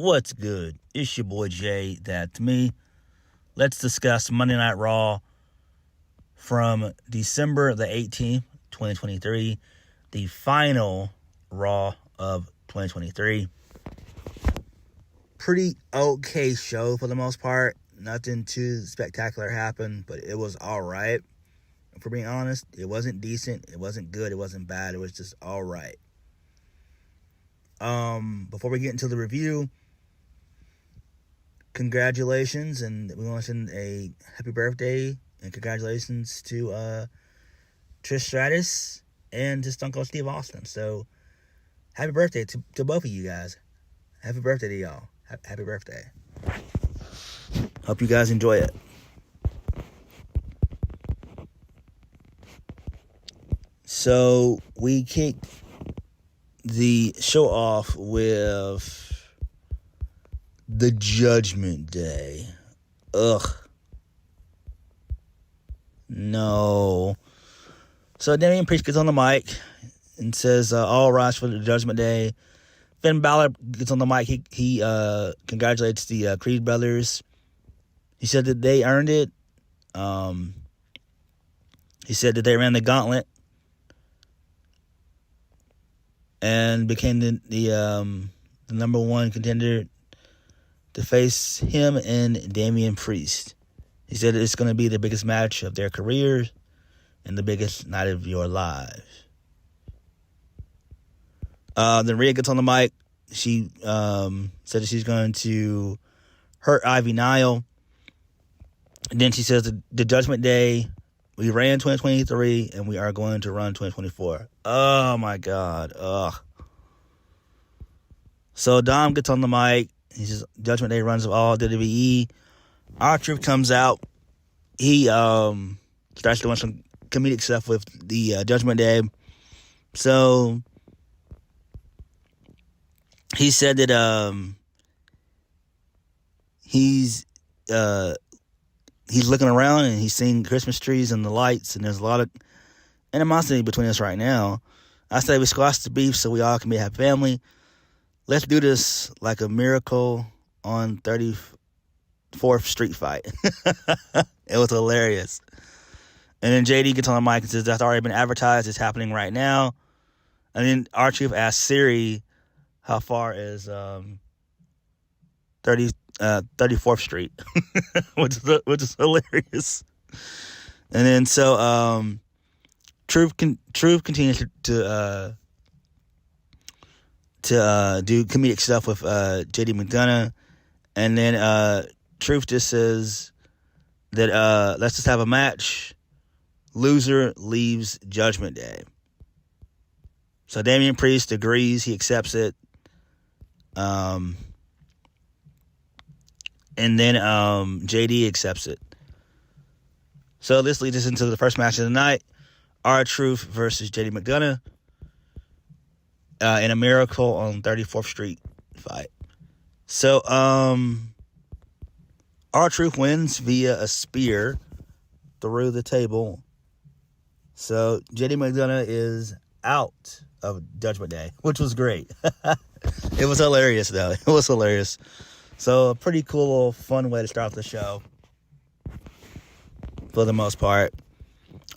What's good? It's your boy Jay. That's me. Let's discuss Monday Night Raw from December the 18th, 2023. The final Raw of 2023. Pretty okay show for the most part. Nothing too spectacular happened, but it was alright. For being honest, it wasn't decent, it wasn't good, it wasn't bad, it was just alright. Before we get into the review, congratulations, and we want to send a happy birthday and congratulations to Trish Stratus and to Stone Cold Steve Austin. So, happy birthday to both of you guys. Happy birthday to y'all. Happy birthday. Hope you guys enjoy it. So, we kicked the show off with the Judgment Day. Ugh. No. So, Damian Priest gets on the mic and says, all rise for the Judgment Day. Finn Balor gets on the mic. He congratulates the Creed brothers. He said that they earned it. He said that they ran the gauntlet and became the number one contender to face him and Damian Priest. He said it's going to be the biggest match of their careers and the biggest night of your lives. Then Rhea gets on the mic. She said that she's going to hurt Ivy Nile. And then she says the Judgment Day, we ran 2023 and we are going to run 2024. Oh my God. Ugh. So Dom gets on the mic. He says Judgment Day runs of all WWE. R-Truth comes out. He starts doing some comedic stuff with the Judgment Day. So he said that he's looking around and he's seeing Christmas trees and the lights, and there's a lot of animosity between us right now. I say we squash the beef so we all can be a happy family. Let's do this like a Miracle on 34th Street fight. It was hilarious. And then JD gets on the mic and says, that's already been advertised. It's happening right now. And then R-Truth asks Siri, how far is 34th Street? which is hilarious. And then so Truth continues to do comedic stuff with JD McDonough. And then Truth just says that let's just have a match. Loser leaves Judgment Day. So Damian Priest agrees. He accepts it. And then JD accepts it. So this leads us into the first match of the night. R-Truth versus JD McDonough in a Miracle on 34th Street fight. So R-Truth wins via a spear through the table. So JD McDonough is out of Judgment Day, which was great. It was hilarious, though. It was hilarious. So a pretty cool, little fun way to start the show, for the most part.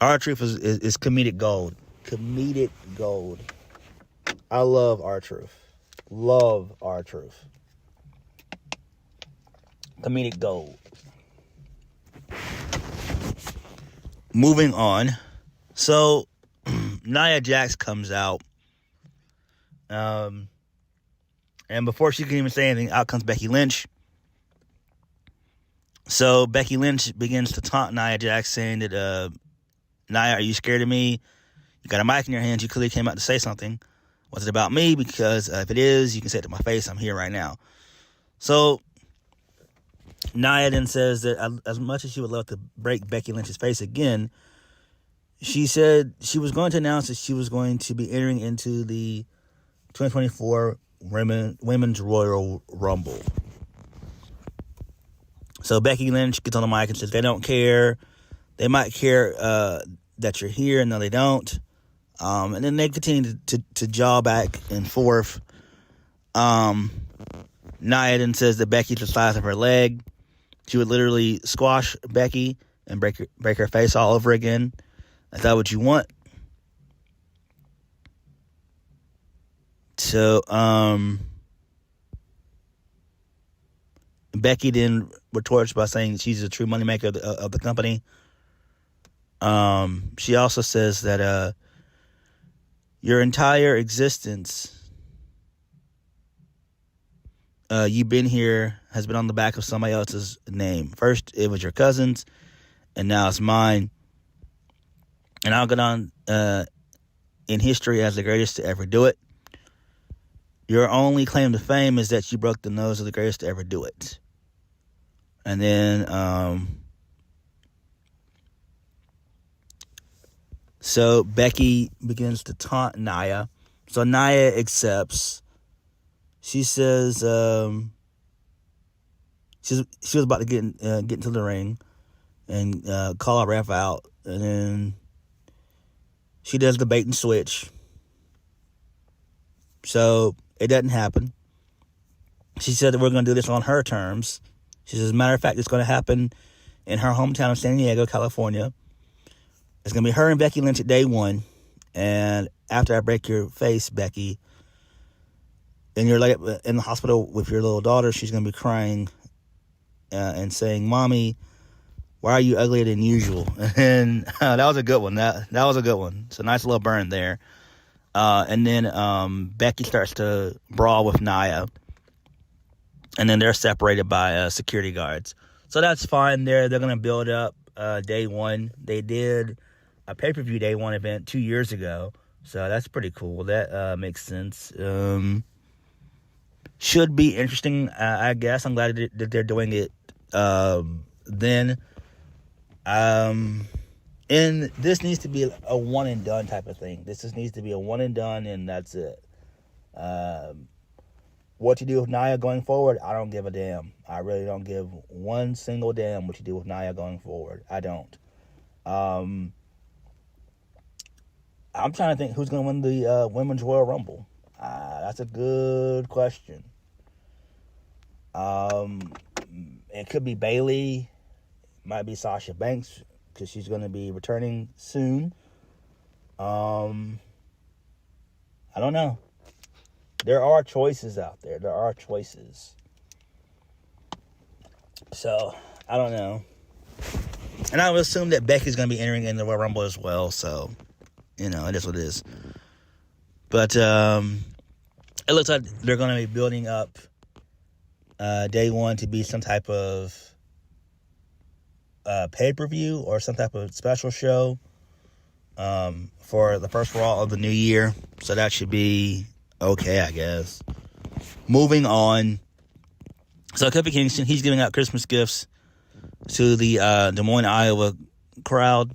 R-Truth is comedic gold. Comedic gold. I love R-Truth. Love R-Truth. Comedic gold. Moving on. So, Nia Jax comes out. And before she can even say anything, out comes Becky Lynch. So Becky Lynch begins to taunt Nia Jax, saying that, Nia, are you scared of me? You got a mic in your hands. You clearly came out to say something. Was it about me? Because if it is, you can say it to my face. I'm here right now. So Nia then says that as much as she would love to break Becky Lynch's face again, she said she was going to announce that she was going to be entering into the 2024 Women's Royal Rumble. So Becky Lynch gets on the mic and says they don't care. They might care that you're here, and no, they don't. And then they continue to jaw back and forth. Nia Nia then says that Becky's the size of her leg. She would literally squash Becky and break her face all over again. Is that what you want? So, Becky then retorts by saying she's a true moneymaker of the company. She also says that your entire existence, you've been here, has been on the back of somebody else's name. First, it was your cousin's, and now it's mine. And I'll get on in history as the greatest to ever do it. Your only claim to fame is that you broke the nose of the greatest to ever do it. And then, so Becky begins to taunt Nia. So Nia accepts. She says she was about to get into the ring and call a ref out, and then she does the bait and switch. So it doesn't happen. She said that we're going to do this on her terms. She says, as a matter of fact, it's going to happen in her hometown of San Diego, California. It's going to be her and Becky Lynch at day one. And after I break your face, Becky, and you're like in the hospital with your little daughter, she's going to be crying and saying, Mommy, why are you uglier than usual? And that was a good one. That was a good one. It's a nice little burn there. And then Becky starts to brawl with Nia. And then they're separated by security guards. So that's fine there. They're going to build up day one. They did a pay-per-view day one event 2 years ago. So that's pretty cool. That makes sense. Should be interesting, I guess. I'm glad that they're doing it then. And this needs to be a one-and-done type of thing. This just needs to be a one-and-done, and that's it. What you do with Nia going forward, I don't give a damn. I really don't give one single damn what you do with Nia going forward. I don't. I'm trying to think who's going to win the Women's Royal Rumble. That's a good question. It could be Bayley. Might be Sasha Banks, because she's going to be returning soon. I don't know. There are choices out there. There are choices. So, I don't know. And I would assume that Becky's going to be entering in the Royal Rumble as well. So, it is what it is. But it looks like they're going to be building up day one to be some type of pay-per-view or some type of special show for the first Raw of the new year. So that should be okay, I guess. Moving on. So Kofi Kingston, he's giving out Christmas gifts to the Des Moines, Iowa crowd.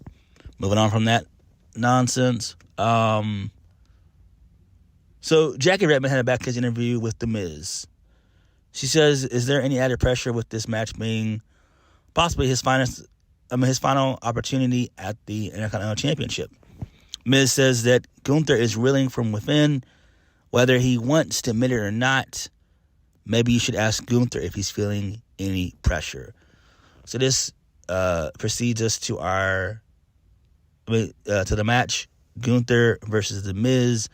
Moving on from that nonsense. So Jackie Redmond had a backstage interview with The Miz. She says, is there any added pressure with this match being possibly his final opportunity at the Intercontinental Championship? Miz says that Gunther is reeling from within, whether he wants to admit it or not. Maybe you should ask Gunther if he's feeling any pressure. So this precedes us to to the match, Gunther versus The Miz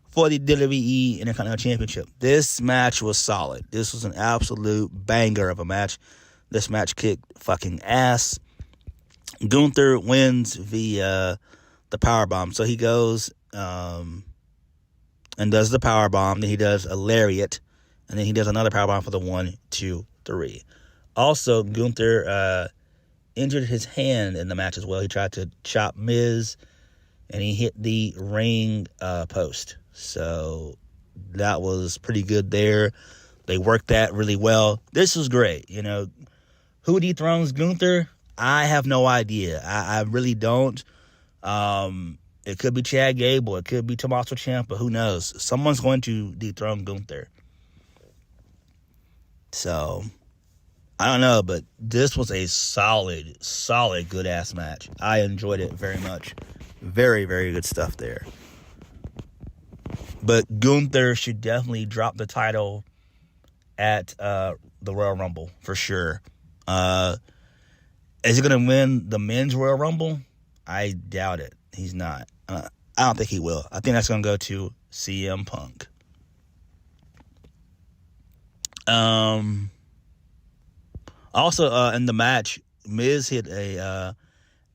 for the WWE Intercontinental Championship. This match was solid. This was an absolute banger of a match. This match kicked fucking ass. Gunther wins via the powerbomb. So he goes and does the powerbomb. Then he does a lariat. And then he does another powerbomb for the 1, 2, 3. Also, Gunther injured his hand in the match as well. He tried to chop Miz, and he hit the ring post. So that was pretty good there. They worked that really well. This was great. Who dethrones Gunther? I have no idea. I really don't. It could be Chad Gable. It could be Tommaso Ciampa. Who knows? Someone's going to dethrone Gunther. So, I don't know, but this was a solid, good-ass match. I enjoyed it very much. Very, very good stuff there. But Gunther should definitely drop the title at the Royal Rumble for sure. Is he going to win the men's Royal Rumble? I doubt it. He's not. I don't think he will. I think that's going to go to CM Punk. Also, in the match, Miz hit a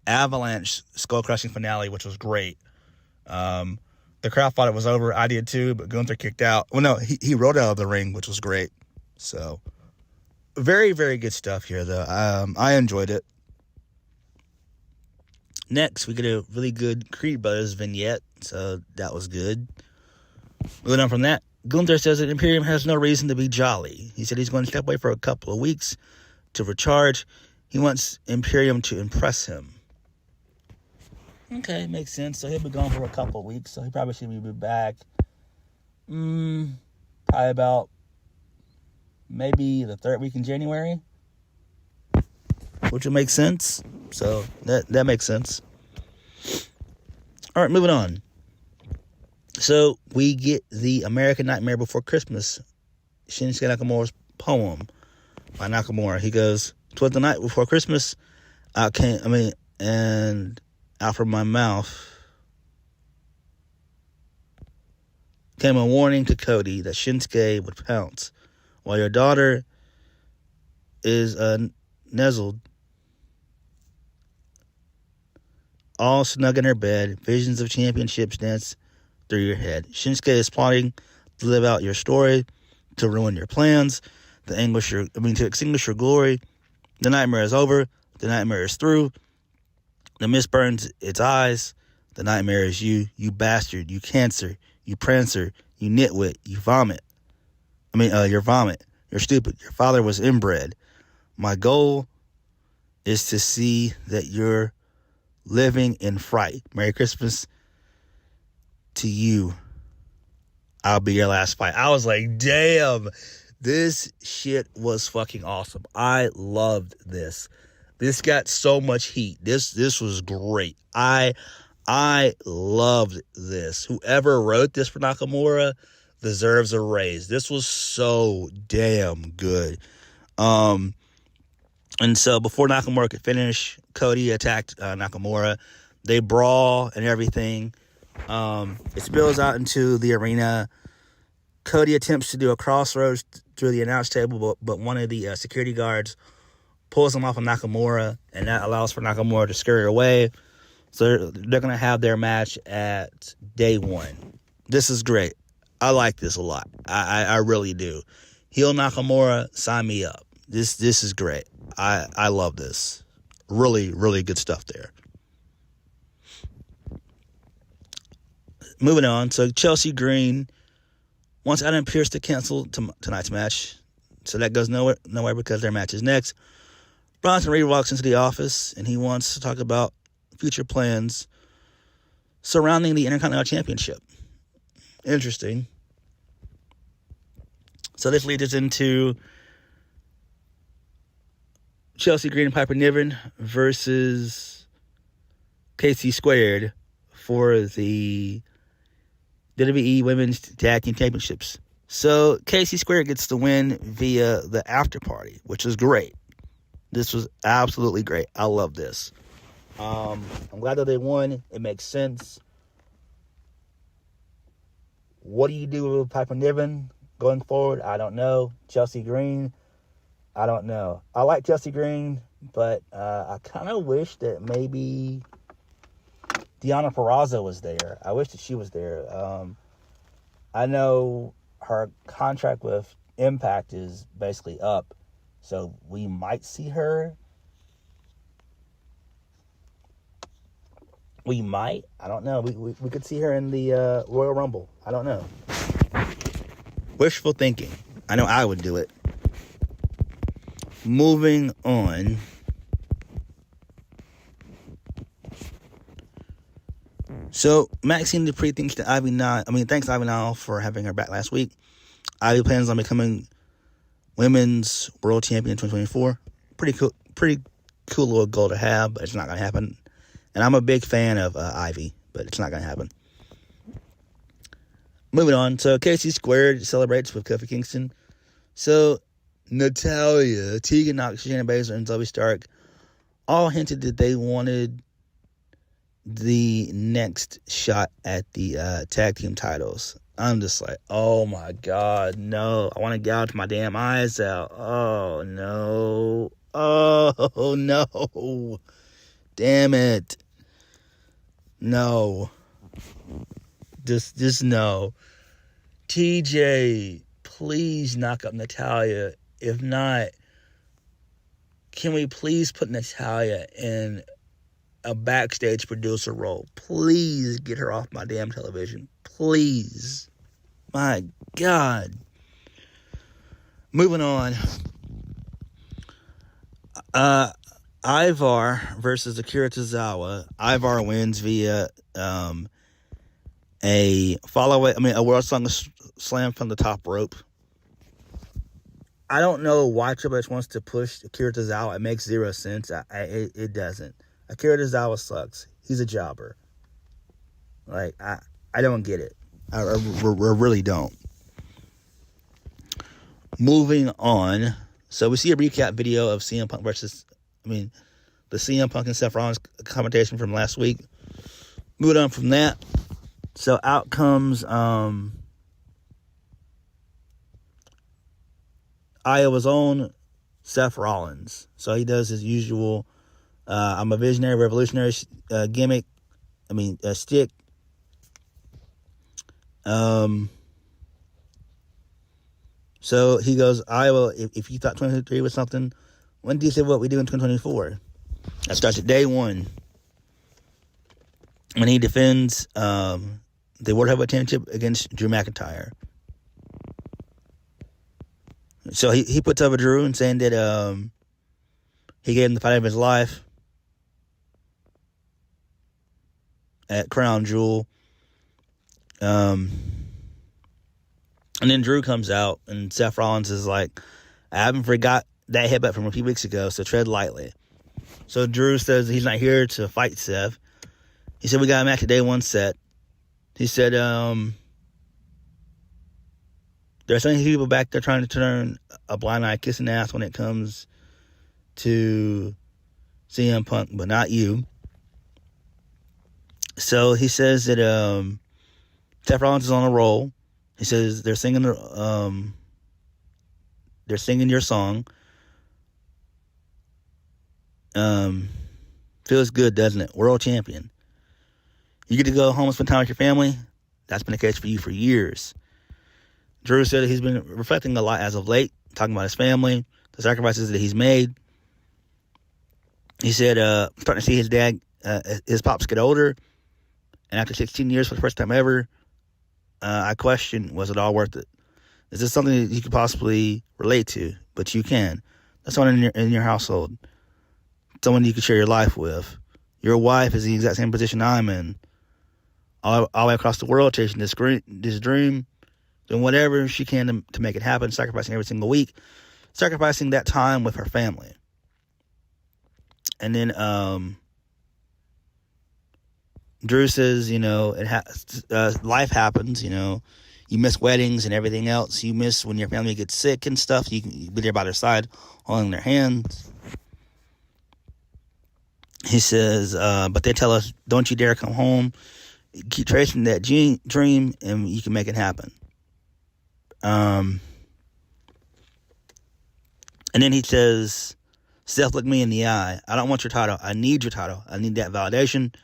avalanche skull-crushing finale, which was great. The crowd thought it was over. I did too, but Gunther kicked out. Well, no, he rolled out of the ring, which was great. So, very, very good stuff here, though. I enjoyed it. Next, we get a really good Creed Brothers vignette, so that was good. Moving on from that, Gunther says that Imperium has no reason to be jolly. He said he's going to step away for a couple of weeks to recharge. He wants Imperium to impress him. Okay, makes sense. So he'll be gone for a couple of weeks, so he probably should be back. Probably about maybe the third week in January, which would make sense. So that makes sense. All right, moving on. So we get the American Nightmare Before Christmas, Shinsuke Nakamura's poem by Nakamura. He goes, "'Twas the night before Christmas, and out from my mouth came a warning to Cody that Shinsuke would pounce. While your daughter is nuzzled, all snug in her bed, visions of championships dance through your head. Shinsuke is plotting to live out your story, to ruin your plans, to extinguish your glory. The nightmare is over. The nightmare is through. The mist burns its eyes. The nightmare is you bastard, you cancer, you prancer, you nitwit, you vomit. Your vomit. You're stupid. Your father was inbred. My goal is to see that you're living in fright. Merry Christmas to you. I'll be your last fight." I was like, damn, this shit was fucking awesome. I loved this. This got so much heat. This was great. I loved this. Whoever wrote this for Nakamura deserves a raise. This was so damn good. And so before Nakamura could finish, Cody attacked Nakamura. They brawl and everything. It spills out into the arena. Cody attempts to do a crossroads through the announce table, but one of the security guards pulls him off of Nakamura, and that allows for Nakamura to scurry away. So they're going to have their match at day one. This is great. I like this a lot. I really do. Heel Nakamura, sign me up. This is great. I love this. Really, really good stuff there. Moving on. So Chelsea Green wants Adam Pearce to cancel tonight's match. So that goes nowhere because their match is next. Bronson Reed walks into the office and he wants to talk about future plans surrounding the Intercontinental Championship. Interesting. So this leads us into Chelsea Green and Piper Niven versus KC Squared for the WWE Women's Tag Team Championships. So KC Squared gets the win via the after party, which is great. This was absolutely great. I love this. I'm glad that they won. It makes sense. What do you do with Piper Niven going forward? I don't know. Chelsea Green, I don't know. I like Chelsea Green, but I kind of wish that maybe Deonna Purrazzo was there. I wish that she was there. I know her contract with Impact is basically up, so we might see her. We might. I don't know. We could see her in the Royal Rumble. I don't know. Wishful thinking. I know I would do it. Moving on. So, Maxine Dupree thanks Ivy Nile for having her back last week. Ivy plans on becoming Women's World Champion in 2024. Pretty cool little goal to have, but it's not going to happen. And I'm a big fan of Ivy, but it's not going to happen. Moving on. So KC Squared celebrates with Kofi Kingston. So, Natalya, Tegan Knox, Shayna Baszler, and Zoe Stark all hinted that they wanted the next shot at the tag team titles. I'm just like, oh my God, no. I want to gouge my damn eyes out. Oh, no. Oh, no. Damn it. No. Just no. TJ, please knock up Natalya. If not, can we please put Natalya in a backstage producer role? Please get her off my damn television. Please. My God. Moving on. Ivar versus Akira Tozawa. Ivar wins via a World Slam from the top rope. I don't know why Triple H wants to push Akira Tozawa. It makes zero sense. It doesn't. Akira Tozawa sucks. He's a jobber. Like, I don't get it. I really don't. Moving on. So we see a recap video of CM Punk the CM Punk and Seth Rollins confrontation from last week. Moving on from that. So out comes Iowa's own Seth Rollins. So he does his usual, I'm a visionary, revolutionary gimmick. Stick. So he goes, Iowa, if you thought 2023 was something, when do you say what we do in 2024? That starts at day one. When he defends the World Heavyweight Championship against Drew McIntyre. So he puts over Drew and saying that he gave him the fight of his life at Crown Jewel. And then Drew comes out and Seth Rollins is like, I haven't forgot that headbutt from a few weeks ago, so tread lightly. So Drew says he's not here to fight Seth. He said, we got a match at day one set. He said, there's so many people back there trying to turn a blind eye kissing ass when it comes to CM Punk, but not you. So he says that Seth Rollins is on a roll. He says they're singing your song. Feels good, doesn't it? World champion. You get to go home and spend time with your family. That's been the case for you for years. Drew said that he's been reflecting a lot as of late, talking about his family, the sacrifices that he's made. He said, starting to see his dad, his pops get older, and after 16 years for the first time ever, I question, was it all worth it? Is this something that you could possibly relate to? But you can. That's someone in your household. Someone you could share your life with. Your wife is the exact same position I'm in. All the way across the world, chasing this dream, doing whatever she can to make it happen, sacrificing every single week, sacrificing that time with her family. And then Drew says, life happens, you miss weddings and everything else. You miss when your family gets sick and stuff. You can be there by their side, holding their hands. He says, but they tell us, don't you dare come home. Keep tracing that dream, and you can make it happen. And then he says, Seth, look me in the eye. I don't want your title. I need your title. I need that validation.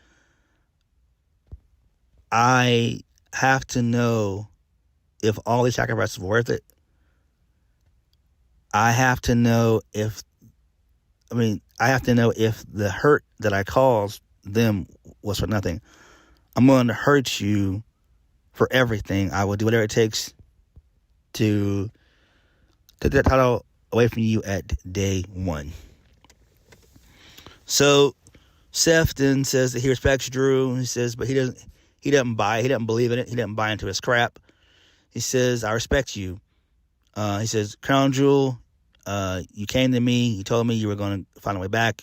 I have to know if all these sacrifices were worth it. I have to know if the hurt that I caused them was for nothing. I'm going to hurt you for everything. I will do whatever it takes to take that title away from you at day one. So Seth then says that he respects Drew. He says, but he doesn't buy it. He doesn't believe in it. He doesn't buy into his crap. He says, I respect you. He says, Crown Jewel, you came to me. You told me you were going to find a way back.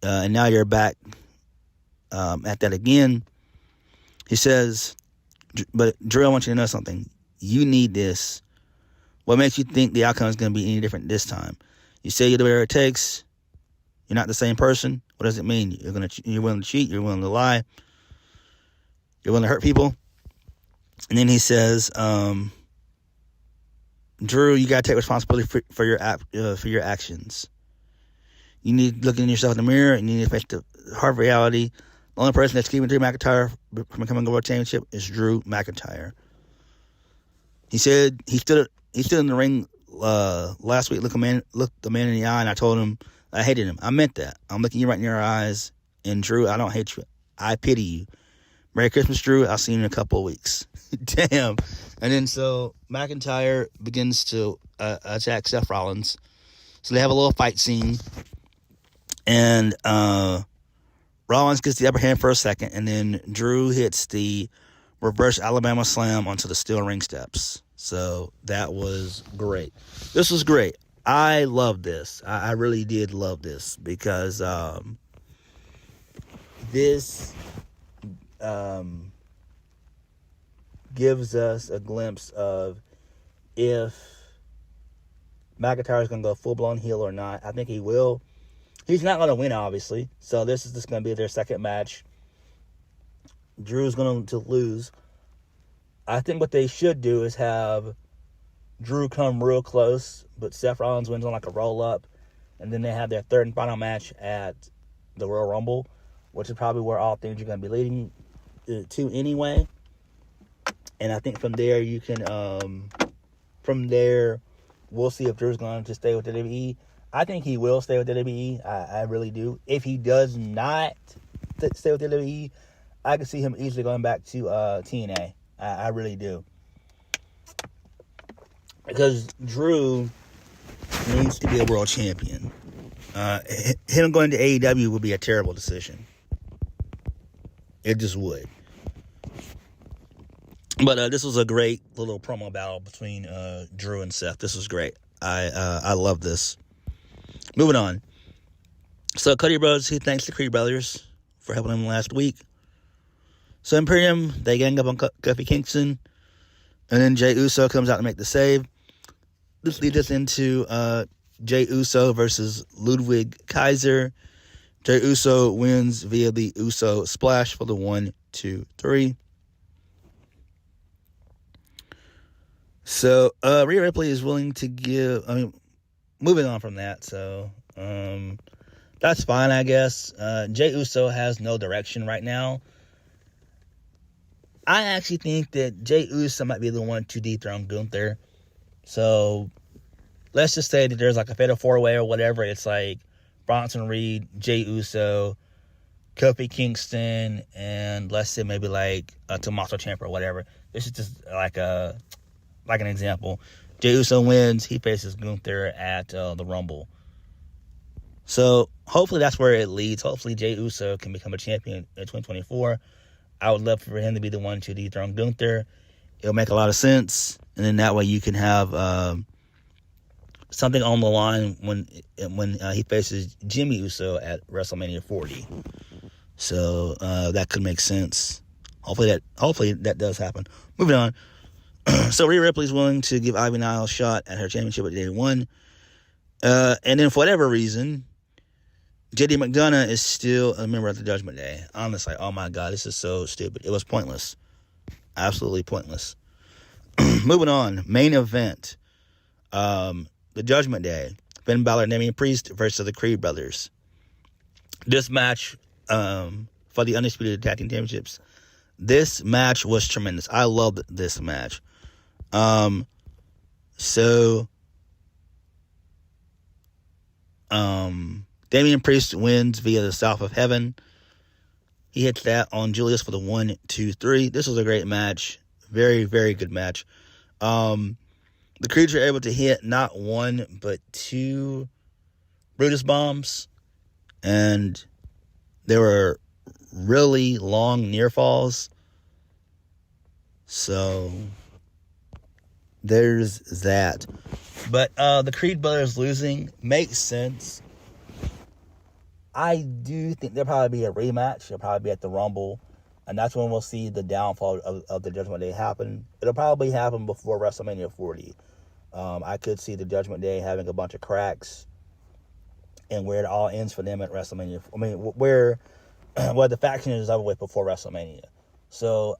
And now you're back at that again. He says, but Drew, I want you to know something. You need this. What makes you think the outcome is going to be any different this time? You say you do whatever it takes. You're not the same person. What does it mean? You're willing to cheat. You're willing to lie. You're willing to hurt people. And then he says, Drew, you got to take responsibility for your actions. You need to look in yourself in the mirror, and you need to face the hard reality. The only person that's keeping Drew McIntyre from becoming a world championship is Drew McIntyre. He said he stood in the ring last week, looked the man in the eye, and I told him I hated him. I meant that. I'm looking you right in your eyes, and Drew, I don't hate you. I pity you. Merry Christmas, Drew. I'll see you in a couple of weeks. Damn. And then so McIntyre begins to attack Seth Rollins. So they have a little fight scene, and Rollins gets the upper hand for a second, and then Drew hits the reverse Alabama slam onto the steel ring steps. So that was great. This was great. I love this. I really did love this because this gives us a glimpse of if McIntyre is going to go full-blown heel or not. I think he will. He's not going to win, obviously. So this is just going to be their second match. Drew's going to lose. I think what they should do is have Drew come real close, but Seth Rollins wins on like a roll-up, and then they have their third and final match at the Royal Rumble, which is probably where all things are going to be leading to anyway. And I think from there you can, we'll see if Drew's going to stay with WWE. I think he will stay with WWE. I really do. If he does not stay with WWE, I can see him easily going back to TNA. I really do. Because Drew needs to be a world champion. Him going to AEW would be a terrible decision. It just would. But this was a great little promo battle between Drew and Seth. This was great. I love this. Moving on. So Cody Rhodes, he thanks the Creed brothers for helping him last week. So Imperium, they gang up on Kofi Kingston. And then Jey Uso comes out to make the save. This leads us into Jey Uso versus Ludwig Kaiser. Jey Uso wins via the Uso splash for the 1, 2, 3. So Rhea Ripley is willing to give... moving on from that, so that's fine, I guess. Jey Uso has no direction right now. I actually think that Jey Uso might be the one to dethrone Gunther. So let's just say that there's like a fatal 4-way or whatever. It's like Bronson Reed, Jey Uso, Kofi Kingston, and let's say maybe like a Tommaso Ciampa or whatever. This is just like an example. Jey Uso wins. He faces Gunther at the Rumble. So hopefully that's where it leads. Hopefully Jey Uso can become a champion in 2024. I would love for him to be the one to dethrone Gunther. It'll make a lot of sense. And then that way you can have something on the line when he faces Jimmy Uso at WrestleMania 40. So that could make sense. Hopefully that does happen. Moving on. So Rhea Ripley's willing to give Ivy Nile a shot at her championship at day 1. And then for whatever reason, JD McDonough is still a member of the Judgment Day. I'm just like, oh my God, this is so stupid. It was pointless. Absolutely pointless. Moving on. Main event. The Judgment Day. Finn Balor and Damian Priest versus the Creed Brothers. This match for the Undisputed Tag Team Championships. This match was tremendous. I loved this match. Damian Priest wins via the South of Heaven. He hits that on Julius for the 1, 2, 3. This was a great match. Very, very good match. The Creeds were able to hit not 1, but 2 Brutus bombs. And they were really long near falls. So there's that. But the Creed brothers losing makes sense. I do think there'll probably be a rematch. It'll probably be at the Rumble. And that's when we'll see the downfall of the Judgment Day happen. It'll probably happen before WrestleMania 40. I could see the Judgment Day having a bunch of cracks, and where it all ends for them at WrestleMania. I mean, where the faction is over with before WrestleMania. So,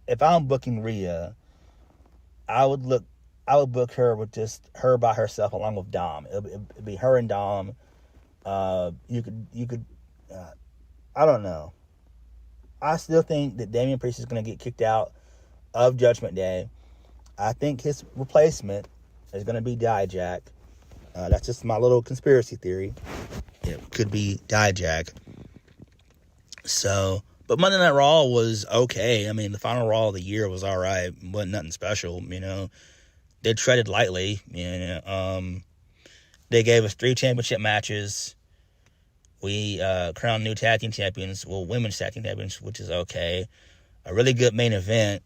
if I'm booking Rhea, I would book her with just her by herself along with Dom. It'd be her and Dom. You could. I don't know. I still think that Damian Priest is going to get kicked out of Judgment Day. I think his replacement is going to be Dijak. That's just my little conspiracy theory. It could be Dijak. So, but Monday Night Raw was okay. I mean, the final Raw of the year was all right. Wasn't nothing special, you know. They treaded lightly, you know. They gave us 3 championship matches. We crowned new tag team champions, women's tag team champions, which is okay. A really good main event.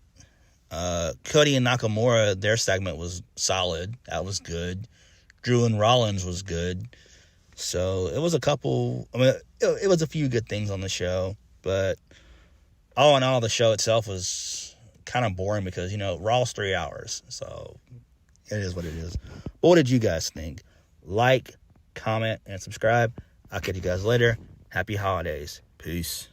Cody and Nakamura, their segment was solid. That was good. Drew and Rollins was good. So it was it was a few good things on the show. But all in all, the show itself was kind of boring because, you know, Raw's 3 hours. So it is what it is. But what did you guys think? Like, comment, and subscribe. I'll catch you guys later. Happy holidays. Peace.